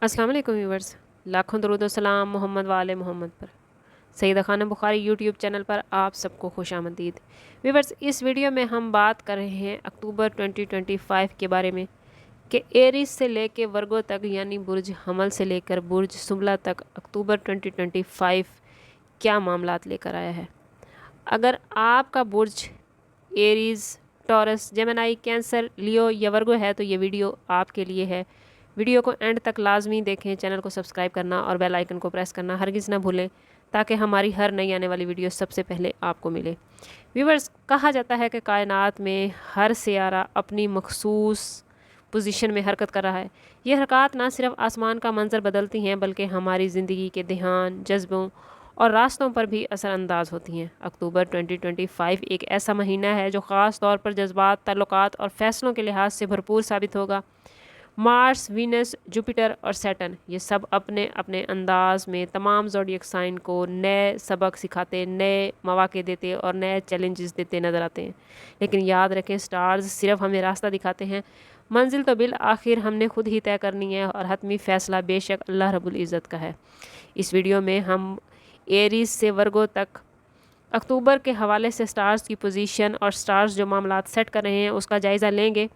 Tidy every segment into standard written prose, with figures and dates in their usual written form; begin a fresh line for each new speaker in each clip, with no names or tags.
अस्सलाम वालेकुम व्यूवर्स, लाखों दरूद व सलाम मोहम्मद वाले मोहम्मद पर। सईदा खानम बुखारी यूट्यूब चैनल पर आप सबको खुशामदीद। व्यूवर्स, इस वीडियो में हम बात कर रहे हैं अक्टूबर 2025 के बारे में कि एरीज से लेकर वर्गो तक यानी बुर्ज हमल से लेकर बुर्ज सुमला तक अक्टूबर 2025 क्या मामलात लेकर आया है। अगर आपका बुर्ज एरीज, टॉरस, जेमिनी, कैंसर, लियो या वर्गो है तो ये वीडियो आपके लिए है। वीडियो को एंड तक लाजमी देखें, चैनल को सब्सक्राइब करना और बेल आइकन को प्रेस करना हरगिज़ ना भूलें ताकि हमारी हर नई आने वाली वीडियो सबसे पहले आपको मिले। व्यूवर्स, कहा जाता है कि कायनात में हर सियारा अपनी मखसूस पोजीशन में हरकत कर रहा है। ये हरकत ना सिर्फ आसमान का मंजर बदलती हैं बल्कि हमारी ज़िंदगी के ध्यान, जज्बों और रास्तों पर भी असरअंदाज होती हैं। अक्टूबर 2025 एक ऐसा महीना है जो ख़ास तौर पर जज्बात, ताल्लुकात और फ़ैसलों के लिहाज से भरपूर साबित होगा। मार्स, वीनस, जुपिटर और सैटर्न ये सब अपने अपने अंदाज में तमाम ज़ोडिएक साइन को नए सबक सिखाते, नए मौके देते और नए चैलेंजेस देते नज़र आते हैं। लेकिन याद रखें, स्टार्स सिर्फ हमें रास्ता दिखाते हैं, मंजिल तो बिल आखिर हमने खुद ही तय करनी है और हतमी फ़ैसला बेशक अल्लाह रब्बुल इज़्ज़त का है। इस वीडियो में हम एरीज से वर्गो तक अक्टूबर के हवाले से स्टार्स की पोजीशन और स्टार्स जो मामलात सेट कर रहे हैं उसका जायज़ा लेंगे।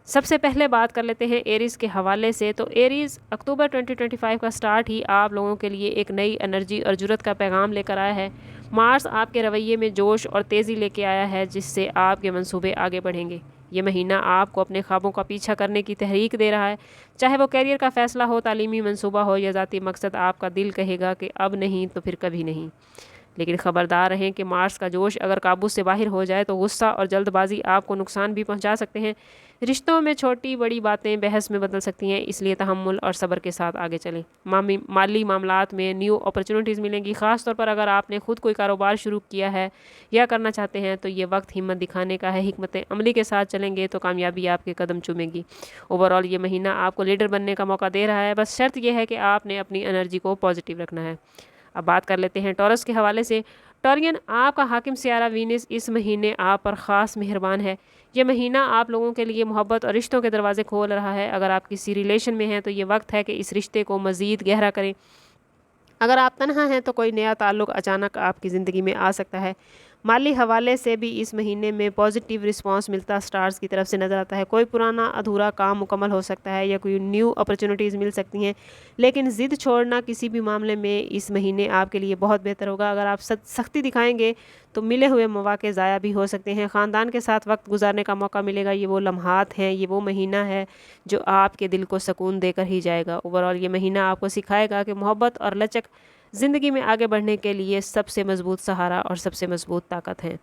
सबसे पहले बात कर लेते हैं एरीज़ के हवाले से। तो एरीज़ अक्टूबर 2025 का स्टार्ट ही आप लोगों के लिए एक नई एनर्जी और जुर्रत का पैगाम लेकर आया है। मार्स आपके रवैये में जोश और तेज़ी लेके आया है जिससे आपके मंसूबे आगे बढ़ेंगे। ये महीना आपको अपने ख्वाबों का पीछा करने की तहरीक दे रहा है, चाहे वो कैरियर का फ़ैसला हो, तालीमी मंसूबा हो या ज़ाती मकसद। आपका दिल कहेगा कि अब नहीं तो फिर कभी नहीं। लेकिन ख़बरदार रहें कि मार्स का जोश अगर काबू से बाहर हो जाए तो गुस्सा और जल्दबाजी आपको नुकसान भी पहुंचा सकते हैं। रिश्तों में छोटी बड़ी बातें बहस में बदल सकती हैं, इसलिए तहम्मुल और सब्र के साथ आगे चलें। माली मामलात में न्यू अपॉर्चुनिटीज़ मिलेंगी। ख़ास तौर पर अगर आपने खुद कोई कारोबार शुरू किया है या करना चाहते हैं तो ये वक्त हिम्मत दिखाने का है। हिकमत अमली के साथ चलेंगे तो कामयाबी आपके कदम चूमेगी। ओवरऑल ये महीना आपको लीडर बनने का मौका दे रहा है, बस शर्त यह है कि आपने अपनी एनर्जी को पॉजिटिव रखना है। अब बात कर लेते हैं टॉरस के हवाले से। टॉरियन, आपका हाकिम सियारा वीनस इस महीने आप पर ख़ास मेहरबान है। यह महीना आप लोगों के लिए मोहब्बत और रिश्तों के दरवाजे खोल रहा है। अगर आप किसी रिलेशन में हैं तो ये वक्त है कि इस रिश्ते को मज़ीद गहरा करें। अगर आप तन्हा हैं तो कोई नया ताल्लुक़ अचानक आपकी ज़िंदगी में आ सकता है। माली हवाले से भी इस महीने में पॉजिटिव रिस्पांस मिलता स्टार्स की तरफ से नज़र आता है। कोई पुराना अधूरा काम मुकम्मल हो सकता है या कोई न्यू अपॉर्चुनिटीज़ मिल सकती हैं, लेकिन ज़िद छोड़ना किसी भी मामले में इस महीने आपके लिए बहुत बेहतर होगा। अगर आप सख्ती दिखाएंगे तो मिले हुए मौके ज़ाया भी हो सकते हैं। ख़ानदान के साथ वक्त गुजारने का मौका मिलेगा। ये वो लम्हात हैं, ये वो महीना है जो आपके दिल को सुकून देकर ही जाएगा। ओवरऑल ये महीना आपको सिखाएगा कि मोहब्बत और लचक ज़िंदगी में आगे बढ़ने के लिए सबसे मजबूत सहारा और सबसे मजबूत ताकत है।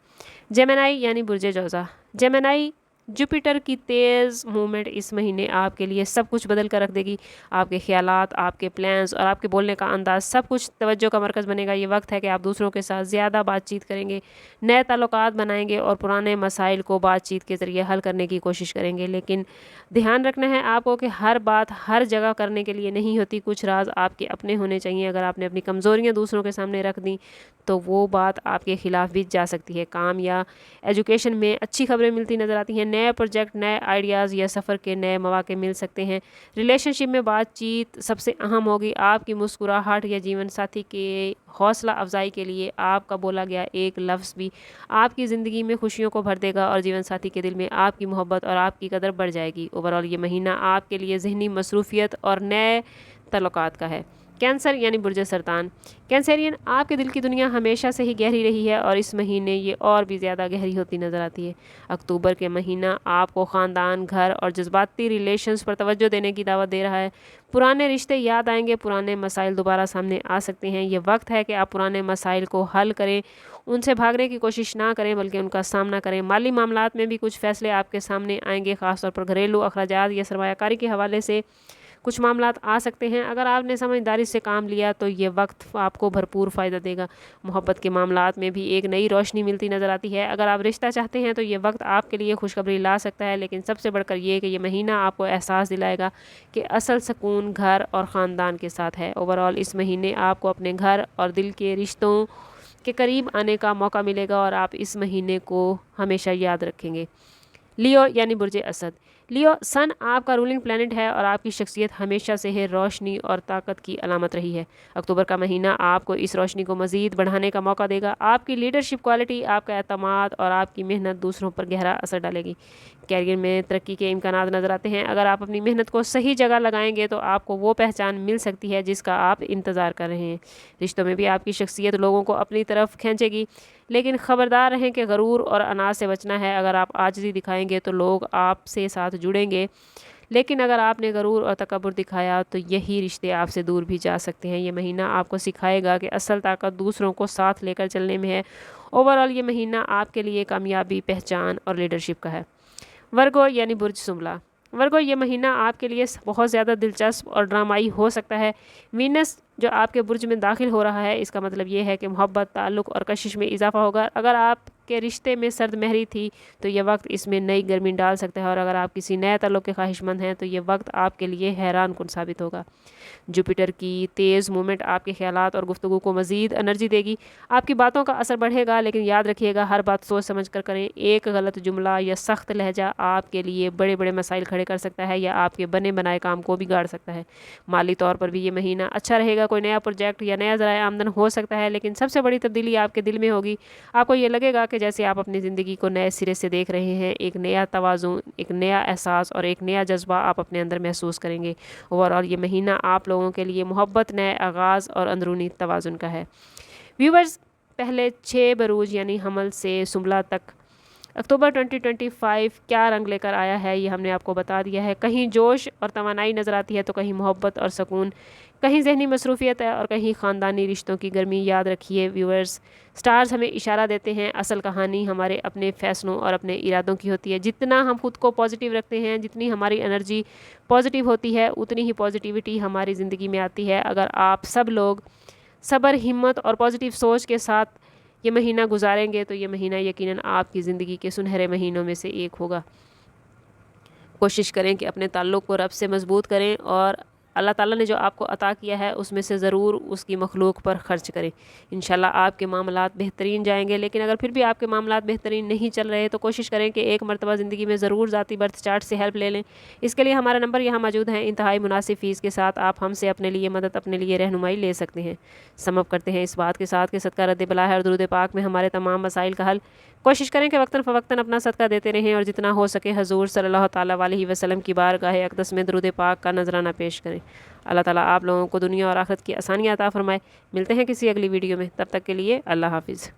जेमिनी यानी बुर्ज जौज़ा। जेमिनी, जुपिटर की तेज़ मूवमेंट इस महीने आपके लिए सब कुछ बदल कर रख देगी। आपके ख्यालात, आपके प्लान्स और आपके बोलने का अंदाज़ सब कुछ तवज्जो का मरकज़ बनेगा। ये वक्त है कि आप दूसरों के साथ ज़्यादा बातचीत करेंगे, नए ताल्लुकात बनाएंगे और पुराने मसाइल को बातचीत के ज़रिए हल करने की कोशिश करेंगे। लेकिन ध्यान रखना है आपको कि हर बात हर जगह करने के लिए नहीं होती। कुछ राज आपके अपने होने चाहिए। अगर आपने अपनी कमज़ोरियाँ दूसरों के सामने रख दी तो वो बात आपके ख़िलाफ़ भी जा सकती है। काम या एजुकेशन में अच्छी खबरें मिलती नज़र आती हैं। नए प्रोजेक्ट, नए आइडियाज़ या सफ़र के नए मौके मिल सकते हैं। रिलेशनशिप में बातचीत सबसे अहम होगी। आपकी मुस्कुराहट या जीवन साथी के हौसला अफजाई के लिए आपका बोला गया एक लफ्ज़ भी आपकी ज़िंदगी में खुशियों को भर देगा और जीवन साथी के दिल में आपकी मोहब्बत और आपकी कदर बढ़ जाएगी। ओवरऑल ये महीना आपके लिए ज़हनी मसरूफ़ियत और नए तल्लुकात का है। कैंसर यानी बुर्ज सरतान। कैंसरियन, आपके दिल की दुनिया हमेशा से ही गहरी रही है और इस महीने ये और भी ज़्यादा गहरी होती नज़र आती है। अक्टूबर के महीना आपको ख़ानदान, घर और जज्बाती रिलेशंस पर तवज्जो देने की दावत दे रहा है। पुराने रिश्ते याद आएंगे, पुराने मसाइल दोबारा सामने आ सकते हैं। ये वक्त है कि आप पुराने मसाइल को हल करें, उनसे भागने की कोशिश ना करें बल्कि उनका सामना करें। माली मामलात में भी कुछ फ़ैसले आपके सामने आएंगे, ख़ासतौर पर घरेलू अखराजात या सरमायाकारी के हवाले से कुछ मामलात आ सकते हैं। अगर आपने समझदारी से काम लिया तो ये वक्त आपको भरपूर फ़ायदा देगा। मोहब्बत के मामलात में भी एक नई रोशनी मिलती नज़र आती है। अगर आप रिश्ता चाहते हैं तो ये वक्त आपके लिए खुशखबरी ला सकता है, लेकिन सबसे बढ़कर ये कि ये महीना आपको एहसास दिलाएगा कि असल सुकून घर और ख़ानदान के साथ है। ओवरऑल इस महीने आपको अपने घर और दिल के रिश्तों के करीब आने का मौका मिलेगा और आप इस महीने को हमेशा याद रखेंगे। लियो यानी बुर्ज असद। लियो, सन आपका रूलिंग प्लैनेट है और आपकी शख्सियत हमेशा से है रोशनी और ताकत की अलामत रही है। अक्टूबर का महीना आपको इस रोशनी को मज़ीद बढ़ाने का मौका देगा। आपकी लीडरशिप क्वालिटी, आपका एतमाद और आपकी मेहनत दूसरों पर गहरा असर डालेगी। कैरियर में तरक्की के इम्कानात नज़र आते हैं। अगर आप अपनी मेहनत को सही जगह लगाएंगे तो आपको वो पहचान मिल सकती है जिसका आप इंतज़ार कर रहे हैं। रिश्तों में भी आपकी शख्सियत लोगों को अपनी तरफ खींचेगी, लेकिन ख़बरदार रहें कि गरूर और अनाज से बचना है। अगर आप आजिज़ी दिखाएंगे तो लोग आपसे साथ जुड़ेंगे, लेकिन अगर आपने गरूर और तकब्बुर दिखाया तो यही रिश्ते आपसे दूर भी जा सकते हैं। ये महीना आपको सिखाएगा कि असल ताकत दूसरों को साथ लेकर चलने में है। ओवरऑल ये महीना आपके लिए कामयाबी, पहचान और लीडरशिप का है। वर्गो यानी बुर्ज सुमला। वर्गो, ये महीना आपके लिए बहुत ज़्यादा दिलचस्प और ड्रामाई हो सकता है। वीनस जो आपके बुर्ज में दाखिल हो रहा है, इसका मतलब ये है कि मोहब्बत, ताल्लुक़ और कशिश में इजाफा होगा। अगर आपके रिश्ते में सर्द महरी थी तो ये वक्त इसमें नई गर्मी डाल सकता है, और अगर आप किसी नए ताल्लुक़ के ख्वाहिशमंद हैं तो ये वक्त आपके लिए हैरान कुन साबित होगा। जुपिटर की तेज़ मूवमेंट आपके ख्यालात और गुफ्तगू को मज़ीद एनर्जी देगी। आपकी बातों का असर बढ़ेगा, लेकिन याद रखिएगा हर बात सोच समझ कर करें। एक गलत जुमला या सख्त लहजा आपके लिए बड़े बड़े मसाइल खड़े कर सकता है या आपके बने बनाए काम को बिगाड़ सकता है। माली तौर पर भी ये महीना अच्छा रहेगा। कोई नया प्रोजेक्ट या नया ज़राए आमदन हो सकता है, लेकिन सबसे बड़ी तब्दीली आपके दिल में होगी। आपको ये लगेगा कि जैसे आप अपनी ज़िंदगी को नए सिरे से देख रहे हैं। एक नया तवाज़ुन, एक नया एहसास और एक नया जज्बा आप अपने अंदर महसूस करेंगे। ओवरऑल ये महीना आप लोगों के लिए मोहब्बत, नए आगाज़ और अंदरूनी तवाज़ुन का है। व्यूवर्स, पहले 6 बरूज यानी हमल से सुमला तक अक्टूबर 2025 क्या रंग लेकर आया है ये हमने आपको बता दिया है। कहीं जोश और तवानाई नज़र आती है तो कहीं मोहब्बत और सुकून, कहीं जहनी मसरूफियत है और कहीं ख़ानदानी रिश्तों की गर्मी। याद रखिए व्यूअर्स, स्टार्स हमें इशारा देते हैं, असल कहानी हमारे अपने फ़ैसलों और अपने इरादों की होती है। जितना हम खुद को पॉजिटिव रखते हैं, जितनी हमारी एनर्जी पॉजिटिव होती है, उतनी ही पॉजिटिविटी हमारी ज़िंदगी में आती है। अगर आप सब लोग सब्र, हिम्मत और पॉजिटिव सोच के साथ ये महीना गुजारेंगे तो ये महीना यकीनन आपकी ज़िंदगी के सुनहरे महीनों में से एक होगा। कोशिश करें कि अपने ताल्लुक़ को रब से मज़बूत करें और अल्लाह ताला ने जो आपको अता किया है उसमें से ज़रूर उसकी मखलूक पर ख़र्च करें। इंशाल्लाह आपके मामलात बेहतरीन जाएंगे। लेकिन अगर फिर भी आपके मामलात बेहतरीन नहीं चल रहे तो कोशिश करें कि एक मरतबा ज़िंदगी में ज़रूर ज़ाती बर्थ चार्ट से हेल्प ले लें। इसके लिए हमारा नंबर यहाँ मौजूद है। इंतहाई मुनासिब फ़ीस के साथ आप हमसे अपने लिए मदद, अपने लिए रहनुमाई ले सकते हैं। समअप करते हैं इस बात के साथ कि सदका रद्द बला है और दुरूद पाक में हमारे तमाम मसाइल का हल। कोशिश करें कि वक्तन फ़वक्तन अपना सदका देते रहें और जितना हो सके हजूर सल्लल्लाहु ताला अलैहि वसल्लम की बारगाह अक़दस में दुरूद पाक का नजराना पेश करें। अल्लाह ताला आप लोगों को दुनिया और आखिरत की आसानियाँ अता फरमाए। मिलते हैं किसी अगली वीडियो में, तब तक के लिए अल्लाह हाफिज़।